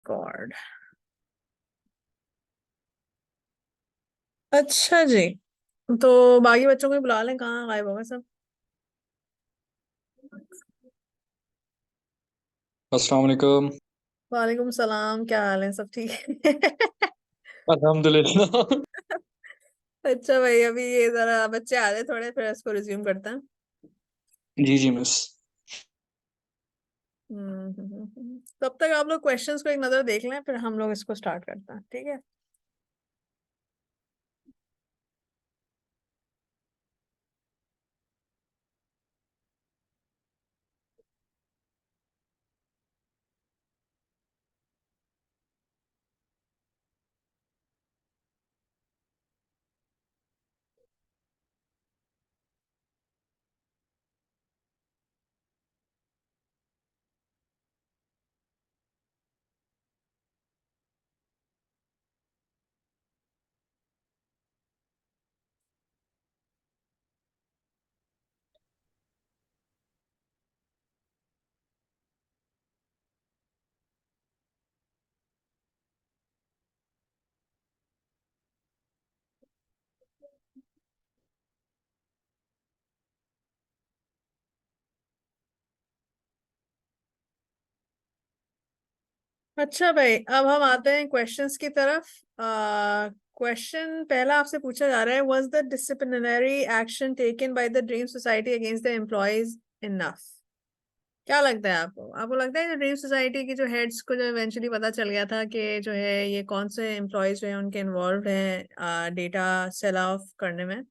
God. अच्छा जी, तो बाकी बच्चों को भी बुला लें, कहाँ गायब हो गए सब। अस्सलाम वालेकुम। वालेकुम सलाम, क्या हाल है, सब ठीक है? अल्हम्दुलिल्लाह। अच्छा भाई, अभी ये जरा बच्चे आ जाए थोड़े, फिर इसको रिज्यूम करते हैं। जी जी मिस। तब तक आप लोग क्वेश्चंस को एक नजर देख लें, फिर हम लोग इसको स्टार्ट करते हैं, ठीक है? अच्छा भाई, अब हम आते हैं क्वेश्चंस की तरफ। क्वेश्चन पहला आपसे पूछा जा रहा है, was the disciplinary action taken by the dream society against the employees enough? क्या लगता है आपको? आपको लगता है जो ड्रीम सोसाइटी की जो हेड्स को जो इवेंचुअली पता चल गया था कि जो है ये कौन से एम्प्लॉयज जो है उनके इन्वॉल्व हैं डेटा सेल ऑफ करने में,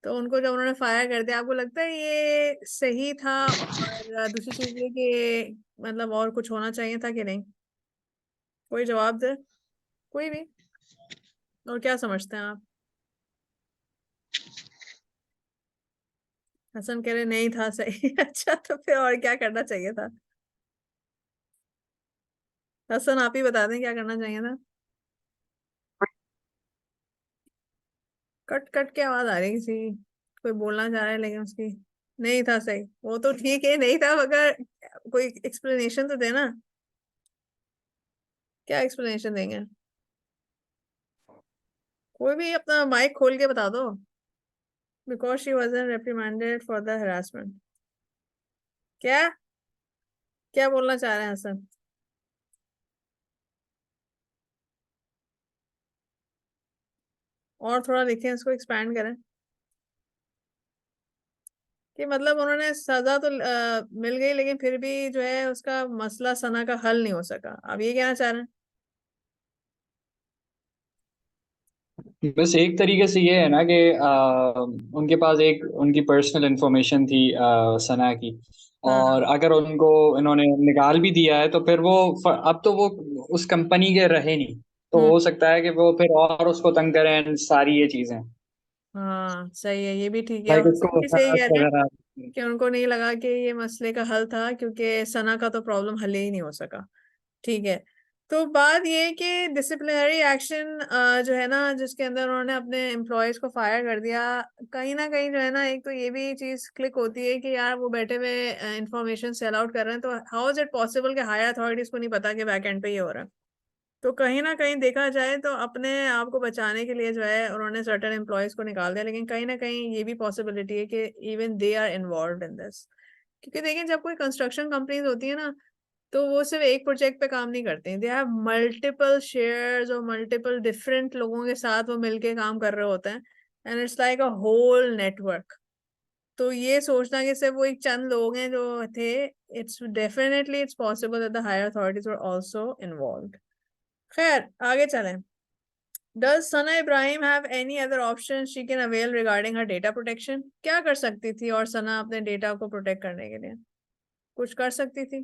तो उनको जब उन्होंने फायर कर दिया, आपको लगता है ये सही था? और दूसरी चीज ये कि मतलब और कुछ होना चाहिए था कि नहीं? कोई जवाब दे, कोई भी। और क्या समझते हैं आप? हसन कह रहे नहीं था सही। अच्छा, तो फिर और क्या करना चाहिए था? हसन आप ही बता दें क्या करना चाहिए था। कट कट के आवाज आ रही है किसी की। कोई बोलना चाह रहा है लेकिन उसकी नहीं था सही। वो तो ठीक है, नहीं था, मगर कोई एक्सप्लेनेशन तो देना। क्या एक्सप्लेनेशन देंगे? कोई भी अपना माइक खोल के बता दो। Because she wasn't reprimanded for the harassment. क्या क्या बोलना चाह रहे हैं हसन? और थोड़ा लिखें, इसको एक्सपैंड करें। कि मतलब उन्होंने सजा तो मिल गई, लेकिन फिर भी जो है उसका मसला सना का हल नहीं हो सका, आप ये कहना चाह रहे हैं? बस एक तरीके से ये है ना कि उनके पास एक उनकी पर्सनल इंफॉर्मेशन थी सना की। हाँ। और अगर उनको इन्होंने निकाल भी दिया है तो फिर वो अब तो वो उस कंपनी के रहे नहीं। तो हम्म। हो सकता है कि वो फिर और उसको तंग करें सारी ये चीजें। हाँ सही है, ये भी ठीक है, लाइक और उसको हसन भी सही हरास कह रहे हैं वगैरह। कि उनको नहीं लगा कि ये मसले का हल था, क्योंकि सना का तो प्रॉब्लम हल ही नहीं हो सका। ठीक है। तो बात ये है कि डिसिप्लिनरी एक्शन जो है ना, जिसके अंदर उन्होंने अपने एम्प्लॉयज को फायर कर दिया, कहीं ना कहीं जो है ना, एक तो ये भी चीज क्लिक होती है कि यार वो बैठे हुए इंफॉर्मेशन सेल आउट कर रहे हैं, तो हाउ इज इट पॉसिबल कि हायर अथॉरिटीज को नहीं पता कि बैक एंड पे ये हो रहा है? तो कहीं ना कहीं देखा जाए तो अपने आप को बचाने के लिए जो है उन्होंने सर्टेन एम्प्लॉयज को निकाल दिया, लेकिन कहीं ना कहीं ये भी पॉसिबिलिटी है कि even they are involve in this. क्योंकि देखिए, जब कोई कंस्ट्रक्शन कंपनीज होती है ना, तो वो सिर्फ एक प्रोजेक्ट पे काम नहीं करते हैं, दे हैव मल्टीपल शेयर्स और मल्टीपल डिफरेंट लोगों के साथ वो मिलके काम कर रहे होते हैं, and it's like a whole network. तो ये सोचना कि सिर्फ वो एक चंद लोग हैं जो थे, it's definitely it's possible that the higher authorities were also involved. खैर, आगे चलें। Does Sana Ibrahim have any other options she can avail regarding her data protection? क्या कर सकती थी और सना अपने डेटा को प्रोटेक्ट करने के लिए कुछ कर सकती थी?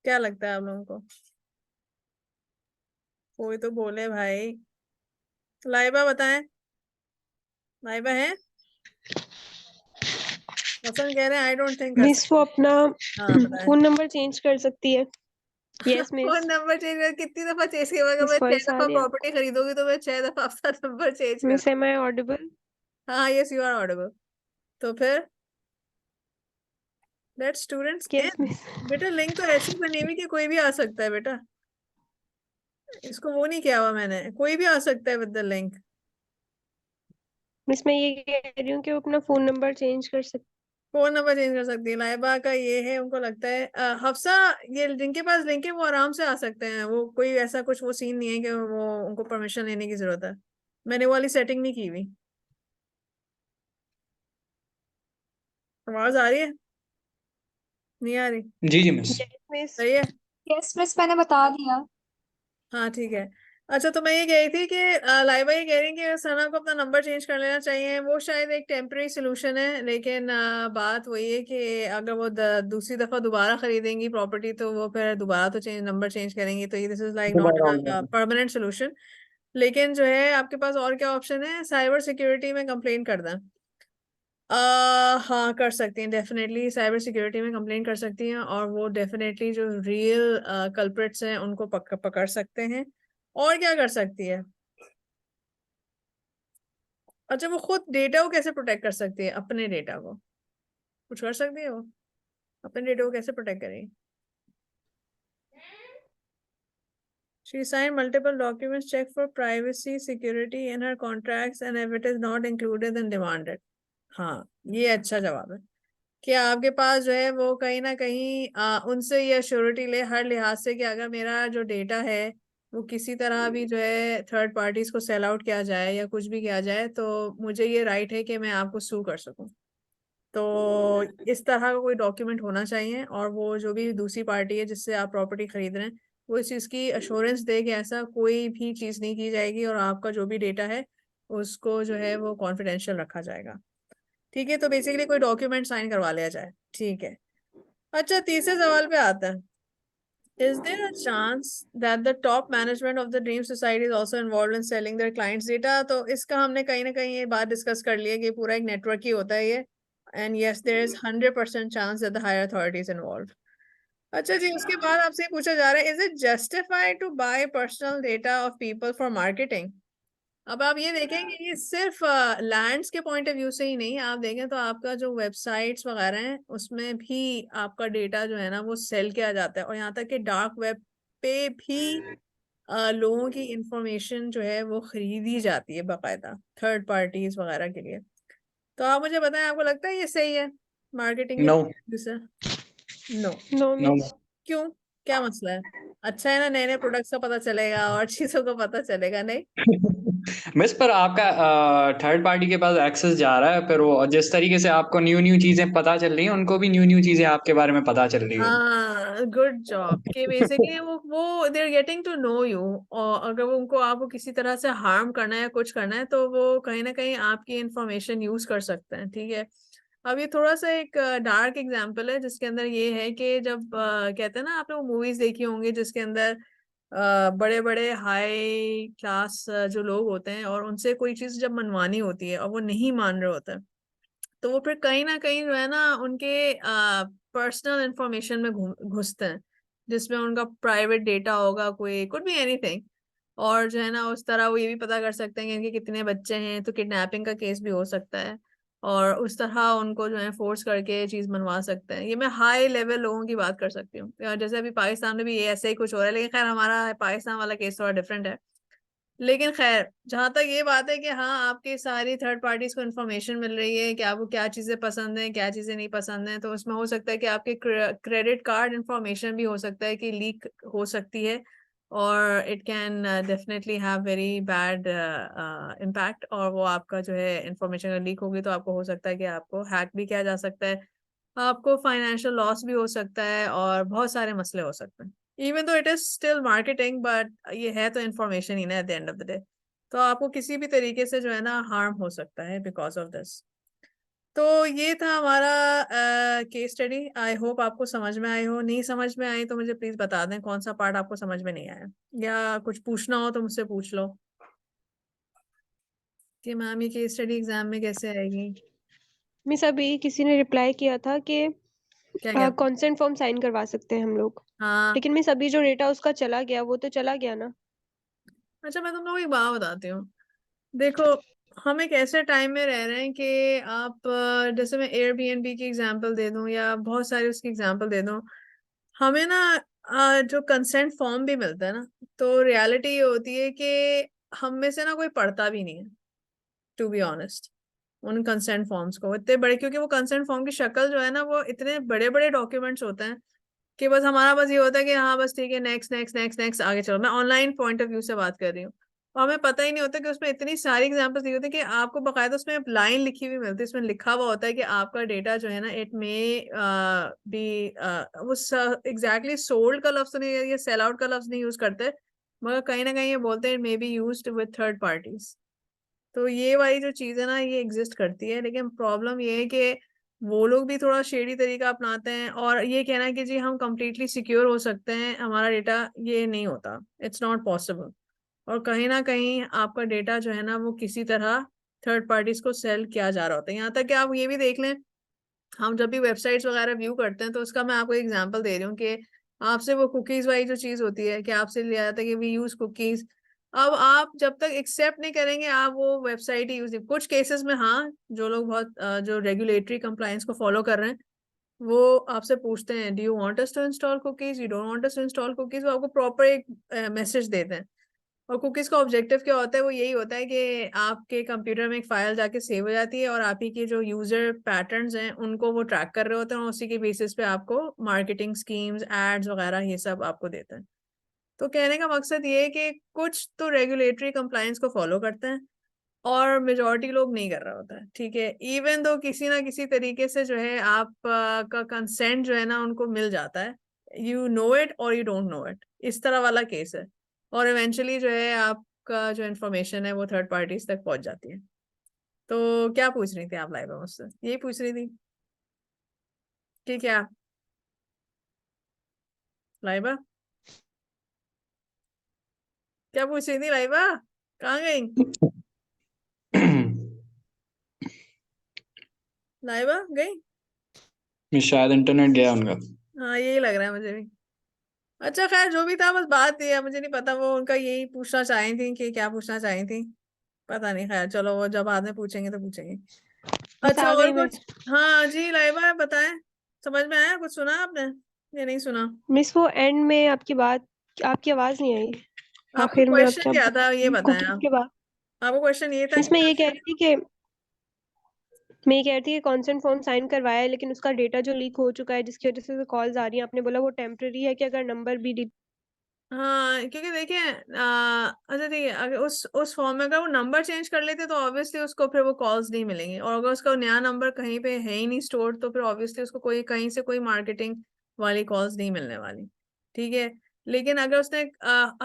क्या लगता है आप लोगों को? कोई तो बोले भाई। लाइबा बताएं। लाइबा है? हसन कह रहे हैं आई डोंट थिंक कर मिस वो सकती। अपना हाँ बताएं। फोन नंबर चेंज कर सकती है। Yes phone miss. Number change कर कितनी दफा चेंज किया? अगर मिस मैं 6 वॉइस आ दफा रही है प्रॉपर्टी आपको? खरीदोगी तो मैं 6 दफा आपका नंबर चेंज कर। Miss am I audible? हाँ, यस यू आर ऑडिबल। तो फिर late students yes in. Miss. बेटा लिंक तो ऐसी बनी हुई कि कोई भी आ सकता है बेटा, इसको वो नहीं किया हुआ मैंने, कोई भी आ सकता है विद द लिंक। मिस मैं ये कह रही हूँ कि वो अपना फोन नंबर चेंज कर सकते। फोन नंबर चेंज कर सकती है, लाइबा का ये है, उनको लगता है हफ्सा, ये जिनके पास लिंक है वो आराम से आ सकते हैं, वो कोई ऐसा कुछ वो सीन नहीं है कि वो उनको परमिशन लेने की जरूरत है। मैंने वो वाली सेटिंग नहीं की हुई। आवाज आ रही है? नहीं आ रही? जी जी मिस। Yes miss. सही है। यस मिस मैंने बता दिया। हाँ ठीक है। अच्छा, तो मैं ये कह रही थी कि लाइबा ये कह रही कि सना को अपना नंबर चेंज कर लेना चाहिए, वो शायद एक टेम्पररी सोल्यूशन है, लेकिन बात वही है कि अगर वो दूसरी दफा दोबारा खरीदेंगी प्रॉपर्टी तो वो फिर दोबारा तो नंबर चेंज करेंगी, तो ये दिस इज लाइक नॉट दोबारा होगा। Permanent solution. लेकिन जो है आपके पास और क्या ऑप्शन है, साइबर सिक्योरिटी में कंप्लेन कर दें। हाँ कर सकती हैं, डेफिनेटली साइबर सिक्योरिटी में कंप्लेन कर सकती हैं, और वो डेफिनेटली जो रियल कल्प्रिट्स हैं उनको पकड़ सकते हैं। और क्या कर सकती है? अच्छा, वो खुद डेटा को कैसे प्रोटेक्ट कर सकती है, अपने डेटा को कुछ कर सकती है वो? अपने डेटा को कैसे प्रोटेक्ट करेगी? She signed multiple documents, check for privacy, security in her contracts, and if it is not included, then demanded. हाँ, ये अच्छा जवाब है कि आपके पास जो है वो कहीं ना कहीं उनसे ये श्योरिटी ले हर लिहाज से कि अगर मेरा जो डेटा है वो किसी तरह भी जो है थर्ड पार्टीज को सेल आउट किया जाए या कुछ भी किया जाए, तो मुझे ये राइट है कि मैं आपको सू कर सकूं। तो इस तरह का कोई डॉक्यूमेंट होना चाहिए, और वो जो भी दूसरी पार्टी है जिससे आप प्रॉपर्टी खरीद रहे हैं वो इस चीज़ की अश्योरेंस दे कि ऐसा कोई भी चीज़ नहीं की जाएगी, और आपका जो भी डेटा है उसको जो है वो कॉन्फिडेंशियल रखा जाएगा। ठीक है, तो बेसिकली कोई डॉक्यूमेंट साइन करवा लिया जाए। ठीक है। अच्छा, तीसरे सवाल पे आता है। Is there a chance that the top management of the Dream Society is also involved in selling their clients' data? तो इसका हमने कहीं ना कहीं ये बात डिस्कस कर ली है कि पूरा एक नेटवर्क ही होता है ये, and yes there is 100% chance that the higher authority is involved. अच्छा जी, उसके बाद आपसे ये पूछा जा रहा है, is it justified to buy personal data of people for marketing? अब आप ये देखें कि ये सिर्फ लैंड्स के पॉइंट ऑफ व्यू से ही नहीं, आप देखें तो आपका जो वेबसाइट्स वगैरह हैं उसमें भी आपका डेटा जो है ना वो सेल किया जाता है, और यहाँ तक कि डार्क वेब पे भी लोगों की इंफॉर्मेशन जो है वो खरीदी जाती है बाकायदा थर्ड पार्टीज वगैरह के लिए। तो आप मुझे बताएं, आपको लगता है ये सही है मार्केटिंग के नो पॉइंट ऑफ व्यू से? नो। No no. मिस। क्यों? क्या मसला है? अच्छा है ना, नए नए प्रोडक्ट्स का पता चलेगा और चीजों का पता चलेगा। नहीं? मिस पर आपका थर्ड पार्टी के पास एक्सेस जा रहा है, फिर वो जिस तरीके से आपको न्यू न्यू चीजें पता चल रही हैं उनको भी न्यू न्यू चीजें आपके बारे में पता चल रही होंगी। हाँ, गुड जॉब कि बेसिकली वो they are getting to know you, और अगर वो उनको आपको किसी तरह से हार्म करना है या कुछ करना है तो वो कहीं ना कहीं आपकी इंफॉर्मेशन यूज कर सकते हैं। ठीक है। अब ये थोड़ा सा एक डार्क एग्जांपल है जिसके अंदर ये है कि जब कहते हैं ना, आपने वो मूवीज देखी होंगी जिसके अंदर बड़े बड़े हाई क्लास जो लोग होते हैं और उनसे कोई चीज जब मनवानी होती है और वो नहीं मान रहे होते हैं, तो वो फिर कहीं ना कहीं जो है ना उनके पर्सनल इंफॉर्मेशन में घुसते हैं, जिसमें उनका प्राइवेट डेटा होगा, कोई कुड बी एनीथिंग। और जो है ना उस तरह वो ये भी पता कर सकते हैं कि इनके कितने बच्चे हैं, तो किडनैपिंग का केस भी हो सकता है, और उस तरह उनको जो है फोर्स करके चीज मनवा सकते हैं। ये मैं हाई लेवल लोगों की बात कर सकती हूँ, जैसे अभी पाकिस्तान में भी ये ऐसे ही कुछ हो रहा है, लेकिन खैर हमारा पाकिस्तान वाला केस थोड़ा डिफरेंट है। लेकिन खैर, जहां तक ये बात है कि हाँ आपकी सारी थर्ड पार्टीज को इन्फॉर्मेशन मिल रही है कि आपको क्या चीजें पसंद है क्या चीजें नहीं पसंद है, तो उसमें हो सकता है कि आपके क्रेडिट कार्ड इन्फॉर्मेशन भी हो सकता है कि लीक हो सकती है, और it can definitely have very bad impact, और वो आपका जो है इंफॉर्मेशन अगर लीक होगी तो आपको हो सकता है कि आपको हैक भी किया जा सकता है, आपको फाइनेंशियल लॉस भी हो सकता है, और बहुत सारे मसले हो सकते हैं। Even though it is still marketing, but ये है तो इंफॉर्मेशन ही ना at the end of the day, तो आपको किसी भी तरीके से जो है ना हार्म हो सकता है बिकॉज ऑफ दिस। तो ये था हमारा केस स्टडी। आई होप आपको समझ में आई हो, नहीं समझ में आई तो मुझे प्लीज बता दें कौन सा पार्ट आपको समझ में नहीं आया, या कुछ पूछना हो तो मुझसे पूछ लो कि मैम ये केस स्टडी एग्जाम में कैसे आएगी। मिस अभी किसी ने रिप्लाई किया था कि क्या कहते? कंसेंट फॉर्म साइन करवा सकते हैं हम लोग, हाँ। लेकिन मिस अभी जो डेटा उसका चला गया वो तो चला गया ना। अच्छा, मैं तुम लोगों को एक बात बताती हूँ। देखो, हम एक ऐसे टाइम में रह रहे हैं कि आप जैसे मैं एयरबीएनबी की एग्जांपल दे दूं या बहुत सारी उसकी एग्जांपल दे दूं, हमें ना जो कंसेंट फॉर्म भी मिलता है ना, तो रियलिटी ये होती है कि हम में से ना कोई पढ़ता भी नहीं है, टू बी ऑनेस्ट, उन कंसेंट फॉर्म्स को इतने बड़े, क्योंकि वो कंसेंट फॉर्म की शक्ल जो है ना वो इतने बड़े बड़े डॉक्यूमेंट्स होते हैं कि बस हमारा बस ये होता है कि हाँ बस ठीक है, नेक्स्ट नेक्स्ट नेक्स्ट नेक्स्ट आगे चलो। मैं ऑनलाइन पॉइंट ऑफ व्यू से बात कर रही हूँ। और हमें पता ही नहीं होता कि उसमें इतनी सारी एग्जांपल्स दी होती है कि आपको बकायदा उसमें लाइन लिखी हुई मिलती है, उसमें लिखा हुआ होता है कि आपका डेटा जो है ना इट मे बी, वो एग्जैक्टली सोल्ड का लफ्ज तो नहीं या सेल आउट का लफ्ज नहीं यूज करते, मगर कहीं ना कहीं ये बोलते हैं may be used with third parties. तो ये वाली जो चीज है ना ये एग्जिस्ट करती है, लेकिन प्रॉब्लम ये है कि वो लोग भी थोड़ा शेडी तरीका अपनाते हैं, और ये कहना है कि जी हम कंप्लीटली सिक्योर हो सकते हैं हमारा डेटा, ये नहीं होता, इट्स नॉट पॉसिबल। और कहीं ना कहीं आपका डेटा जो है ना वो किसी तरह थर्ड पार्टीज को सेल किया जा रहा होता है। यहाँ तक कि आप ये भी देख लें, हम जब भी वेबसाइट्स वगैरह व्यू करते हैं तो उसका मैं आपको एग्जांपल दे रही हूँ कि आपसे वो कुकीज वाली जो चीज होती है कि आपसे लिया जाता है कि वी यूज कुकीज, अब आप जब तक एक्सेप्ट नहीं करेंगे आप वो वेबसाइट ही यूज नहीं, कुछ केसेस में हाँ, जो लोग बहुत जो रेगुलेटरी कंप्लायंस को फॉलो कर रहे हैं वो आपसे पूछते हैं do you want us to install cookies, you don't want us to install cookies, वो आपको प्रॉपर एक मैसेज देते हैं। और कुकीज का ऑब्जेक्टिव क्या होता है, वो यही होता है कि आपके कंप्यूटर में एक फाइल जाके सेव हो जाती है और आप ही के जो यूजर पैटर्न्स हैं उनको वो ट्रैक कर रहे होते हैं, और उसी के बेसिस पे आपको मार्केटिंग स्कीम्स, एड्स वगैरह ये सब आपको देते हैं। तो कहने का मकसद ये है कि कुछ तो रेगुलेटरी कंप्लायंस को फॉलो करते हैं और मेजॉरिटी लोग नहीं कर रहा होता है, ठीक है, इवन दो किसी ना किसी तरीके से जो है आप का कंसेंट जो है ना उनको मिल जाता है, यू नो इट और यू डोंट नो इट, इस तरह वाला केस है। और इवेंचुअली जो है आपका जो इन्फॉर्मेशन है वो थर्ड पार्टीज तक पहुंच जाती है। तो क्या पूछ रही थी आप लाइबा मुझसे, यही पूछ रही थी कि क्या लाइबा, क्या पूछ रही थी लाइबा, कहाँ गई लाइबा, गई? शायद इंटरनेट गया उनका। हाँ यही लग रहा है मुझे भी। अच्छा खैर जो भी था, बस बात ये है, मुझे नहीं पता वो उनका यही पूछना चाही थी कि क्या पूछना चाही थी, पता नहीं, खैर चलो वो जब बाद में पूछेंगे तो पूछेंगे। मिस अच्छा आ और गई मैं। कुछ? हाँ जी लाइबा बताएं, समझ में आया, कुछ सुना आपने? ये नहीं सुना? मिस वो एंड में आपकी बात, आपकी आवाज नहीं आई आपको आखिर में, आप क्वेश्चन जब क्या था ये बताएं कुकीज आप। के बाद। आपको क्वेश्चन ये था मिस मैं ये कह रही थी कि कंसेंट फॉर्म साइन करवाया है लेकिन उसका डेटा जो लीक हो चुका है जिसकी वजह से कॉल्स आ रही हैं, आपने बोला वो टेम्पररी है कि अगर नंबर भी हाँ क्योंकि देखिए अच्छा ठीक है, अगर उस फॉर्म में अगर वो नंबर चेंज कर लेते तो ऑब्वियसली उसको फिर वो कॉल्स नहीं मिलेंगी, और अगर उसका नया नंबर कहीं पे है ही नहीं स्टोर तो फिर ऑब्वियसली उसको कोई कहीं से कोई मार्केटिंग वाली कॉल्स नहीं मिलने वाली, ठीक है। लेकिन अगर उसने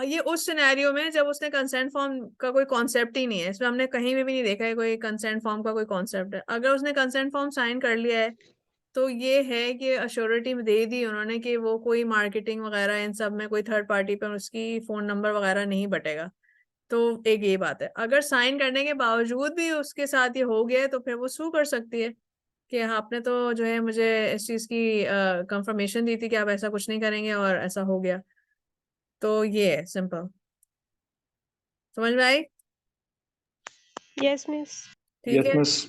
ये उस सिनेरियो में जब उसने कंसेंट फॉर्म का कोई कॉन्सेप्ट ही नहीं है, इसमें हमने कहीं भी नहीं देखा है कोई कंसेंट फॉर्म का कोई कॉन्सेप्ट है, अगर उसने कंसेंट फॉर्म साइन कर लिया है तो ये है कि अश्योरिटी दे दी उन्होंने कि वो कोई मार्केटिंग वगैरह इन सब में कोई थर्ड पार्टी पर उसकी फोन नंबर वगैरह नहीं बटेगा। तो एक ये बात है, अगर साइन करने के बावजूद भी उसके साथ ये हो गया है तो फिर वो सू कर सकती है कि हाँ, आपने तो जो है मुझे इस चीज की कंफर्मेशन दी थी कि आप ऐसा कुछ नहीं करेंगे और ऐसा हो गया। तो ये है सिंपल, समझ में आई? Yes miss. ठीक यस है, मिस।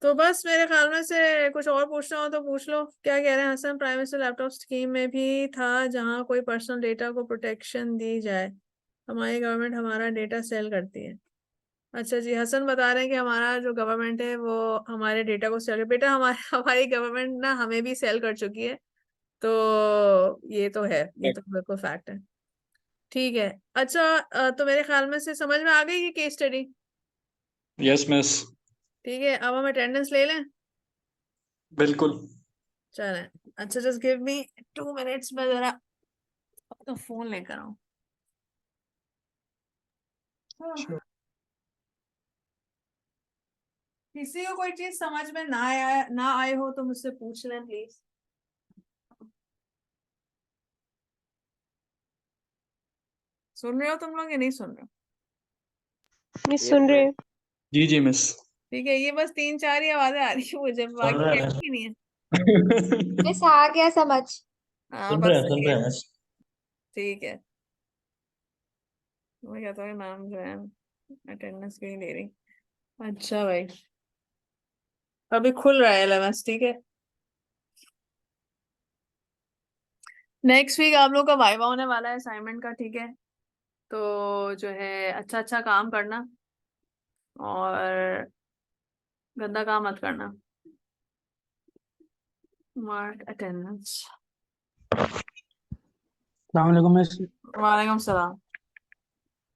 तो बस मेरे ख्याल में से कुछ और पूछना हो तो पूछ लो। क्या कह रहे हैं Hasan, prime minister laptop scheme में भी था जहां कोई पर्सनल डेटा को प्रोटेक्शन दी जाए, हमारी गवर्नमेंट हमारा डेटा सेल करती है। अच्छा जी, हसन बता रहे हैं कि हमारा जो गवर्नमेंट है वो हमारे डेटा को सेल, बेटा हमारे हमारी गवर्नमेंट ना हमें भी सेल कर चुकी है, तो ये तो है, ये तो बिल्कुल फैक्ट है। ठीक है, अच्छा तो मेरे ख्याल में से समझ में आ गई ये केस स्टडी। Yes miss. ठीक है, अब हम अटेंडेंस ले लें। बिल्कुल। चलें, अच्छा जस्ट गिव मी 2 मिनट्स में जरा तो फोन लेकर आऊं। Sure. किसी को कोई चीज समझ में ना आए हो तो मुझसे पूछ लें प्लीज। सुन रहे हो तुम लोग या नहीं सुन रहे हो? मिस सुन रहे हैं। जी जी मिस। ठीक है, ये बस 3-4 ही आवाजें आ रही है मुझे, सुन रहे बाकी हैं एक ही नहीं है। मिस आ गया समझ। हाँ बस सुन सही रहे है। हैं मिस। ठीक है, मैं कहता हूँ मैम जो है अटेंडेंस क्यों नहीं दे रही। अच्छा भाई, अभी खुल रहा है LMS, ठीक है। नेक्स्ट वीक आप लोग का वाइवा होने वाला है असाइनमेंट का, ठीक है। तो जो है अच्छा अच्छा काम करना और गंदा काम मत करना। Mark attendance. अस्सलाम वालेकुम मिस। वालेकुम सलाम।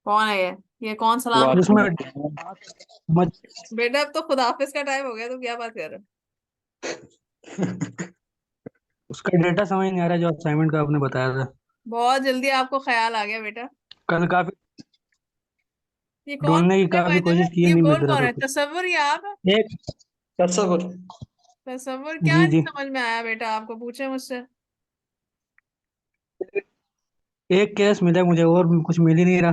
कौन है ये कौन सलाम उसमें कर रहा समझ है? बेटा अब तो खुदाफिज का टाइम हो गया, तो क्या बात कर रहे हो? उसका डेटा समझ नहीं आ रहा जो असाइनमेंट का आपने बताया था। बहुत जल्दी आपको ख्याल आ गया बेटा। कल काफी ये कौन ढूंढने की है काफी बाय द वे? कोशिश की है, ये नहीं बोल मिल रहा कौन था है? कुछ। तसव्वुर या आप? एक तसव्वुर। तसव्वुर क्या जी नहीं जी, समझ में आया बेटा आपको? पूछे मुझसे। एक केस मिला मुझे और कुछ मिल ही नहीं रहा।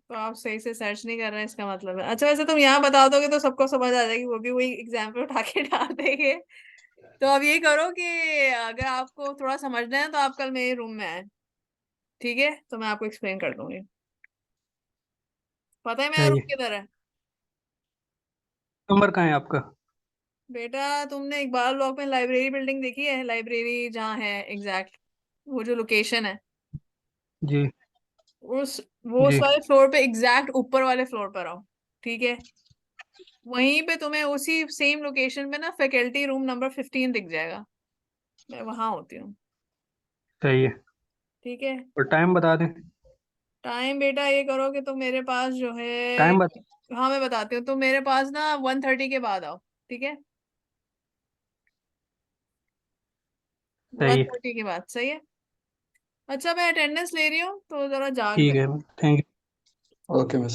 तो आप सही से सर्च नहीं कर रहे हैं, इसका मतलब है। अच्छा, वैसे तुम यहाँ बता दोगे तो सबको समझ आ जाएगी, वो भी वही एग्जाम्पल उठा के डाल देंगे। तो अब ये करो कि अगर आपको थोड़ा समझना है तो आप कल मेरे रूम में आए, ठीक है? तो मैं आपको एक्सप्लेन कर दूंगी। पता है मेरा सही रूम है। किधर है? नंबर कहाँ है आपका? बेटा तुमने इकबाल ब्लॉक में लाइब्रेरी बिल्डिंग देखी है? लाइब्रेरी जहाँ है एग्जैक्ट, वो जो लोकेशन है, जी उस वो उस जी, वाले फ्लोर पे, एग्जैक्ट ऊपर वाले फ्लोर पर आओ, ठीक है? वहीं पे तुम्हें उसी सेम लोकेशन पे ना फैकल्टी रूम नंबर 15 दिख जाएगा। मैं वहां होती हूँ, सही है। ठीक है? और टाइम बता दें। टाइम बेटा ये करो कि तुम मेरे पास जो है, टाइम बता। हाँ मैं बताती हूँ, तुम मेरे पास ना 1:30 के बाद आओ, ठीक है? वन सही है। थर्टी के बाद, सही है? अच्छा, मैं अटेंडेंस ले रही हूँ तो जरा जाग ठीक जाओ। है, थैंक यू। Okay miss.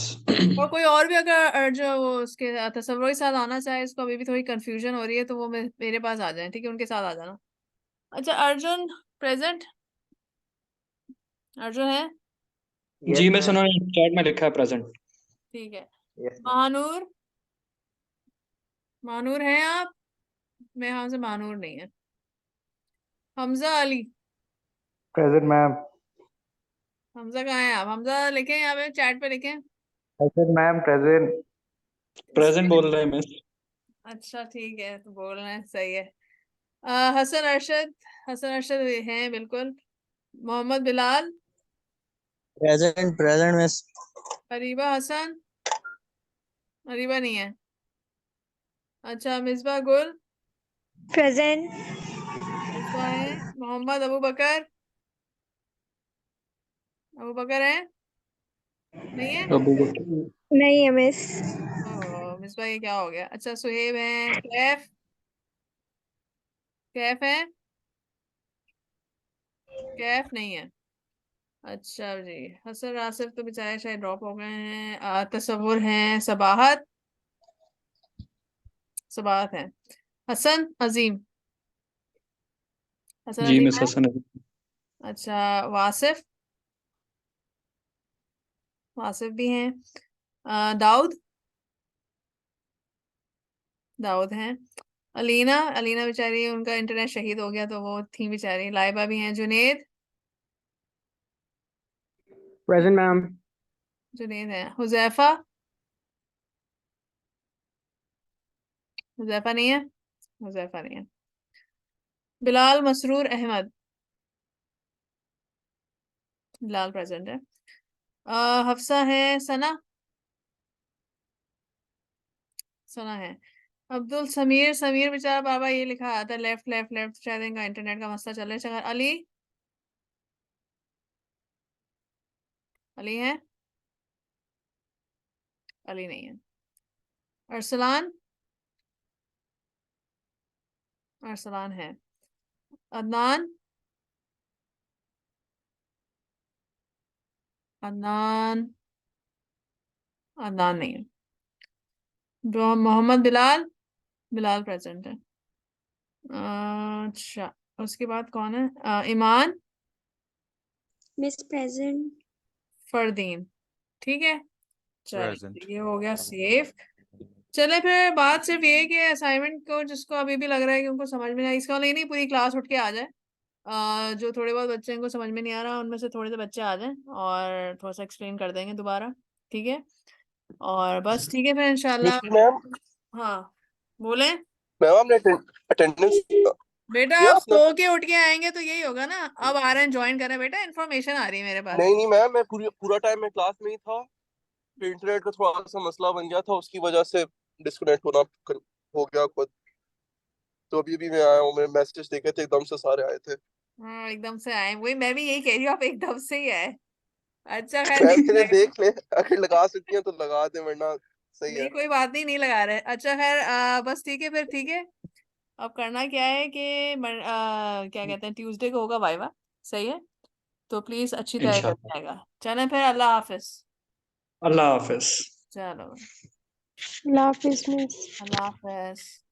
और कोई और भी अगर जो वो उसके तसव्वुर के साथ आना चाहे, इसको अभी भी थोड़ी कंफ्यूजन हो रही है, तो वो मेरे पास आ जाए, ठीक है? उनके साथ आ जाना। अच्छा, अर्जुन प्रेजेंट? अर्जुन है? जी यस मिस, मैम। उन्होंने चैट में लिखा है प्रेजेंट। ठीक है। Yes ma'am. महानूर? महानूर है आप? मेरे यहाँ से महानूर नहीं है। हमजा अली? Present ma'am. हमजा कहाँ है? आप हमजा लिखें, यहाँ पे चैट पे लिखें। Present ma'am, present. प्रेजेंट बोल रहे हैं मिस। अच्छा ठीक है, तो बोल रहे हैं, सही है। हसन अरशद? हसन अरशद हैं बिल्कुल। Mohammad Bilal? Present present miss. Areeba Hasan? Areeba नहीं है। अच्छा, मिसबा गुल? प्रेजेंट। मिसबा है। मोहम्मद अबू बकर? अबू बकर है? नहीं है? अबू बकर। नहीं है मिस। ओह मिसबा, ये क्या हो गया? अच्छा, सुहेब है। कैफ? कैफ है? कैफ नहीं है। अच्छा जी। हसन आसिफ तो बेचारे शायद ड्रॉप हो गए हैं। तसव्वुर हैं। सबाहत? सबाहत है। हसन अजीम? हसन जी अजीम मिस है। हसन। अच्छा, वासिफ? वासिफ भी हैं। दाऊद? दाऊद हैं। अलीना? अलीना बेचारी, उनका इंटरनेट शहीद हो गया तो वो थी बेचारी। लाइबा भी हैं। जुनेद? Present ma'am. जुनेद है। हुजैफा? हुजैफा नहीं है। हुजैफा नहीं है। बिलाल मसरूर अहमद? बिलाल प्रेजेंट है। हफ्सा है। सना? सना है। अब्दुल समीर? समीर बेचारा बाबा, ये लिखा आता है लेफ्ट लेफ्ट लेफ्ट, शायद इनका इंटरनेट का मसला चल रहा है। अली? अली है? अली नहीं है। अरसलान? अरसलान है। अदनान? अदनान? अदनान नहीं है। जो मोहम्मद बिलाल? बिलाल प्रेजेंट है। अच्छा, उसके बाद कौन है? ईमान? Miss present. फरदीन? ठीक है। प्रेजेंट। चलिए, ये हो गया सेफ। चले फिर, बात सिर्फ ये है कि असाइनमेंट को जिसको अभी भी लग रहा है कि उनको समझ में नहीं, इसका मतलब ये नहीं पूरी क्लास उठ के आ जाए। जो थोड़े बहुत बच्चे इनको समझ में नहीं आ रहा, उनमें से थोड़े से बच्चे आ जाएं और थोड़ा सा एक्सप्लेन कर देंगे दोबारा, ठीक है? और बस ठीक है फिर इंशाल्लाह। मैम हाँ बोले मैम आपने अटेंडेंस बेटा, किया आप अपना? सो के उठ के आएंगे तो यही होगा ना। अब आ रहे हैं, ज्वाइन करें बेटा, इन्फॉर्मेशन आ रही है मेरे पास। नहीं मैम, मैं पूरा टाइम मैं क्लास में ही था, फिर इंटरनेट का थोड़ा सा मसला बन गया था, उसकी वजह से डिस्कनेक्ट हो गया खुद। तो अभी अभी मैं आया हूँ, मेरे मैसेज देखे थे एकदम से सारे आए थे। हाँ एकदम से आए, वही मैं भी यही कह रही हूँ, आप एकदम से ही आए। अच्छा खैर मैम नहीं फिर लगा- देख ले, अगर लगा सकती हैं तो लगा दे, वरना सही नहीं है। कोई बात नहीं, नहीं लगा रहे। अच्छा खैर बस ठीक है फिर, ठीक है। अब करना क्या है कि क्या कहते हैं, ट्यूसडे को होगा वाइवा, सही है। तो प्लीज अच्छी तरह इंशाल्लाह। करके आएगा। चलें फिर, अल्लाह हाफिज। अल्लाह हाफिज। चलो अल्लाह हाफिज मिस। अल्लाह हाफिज।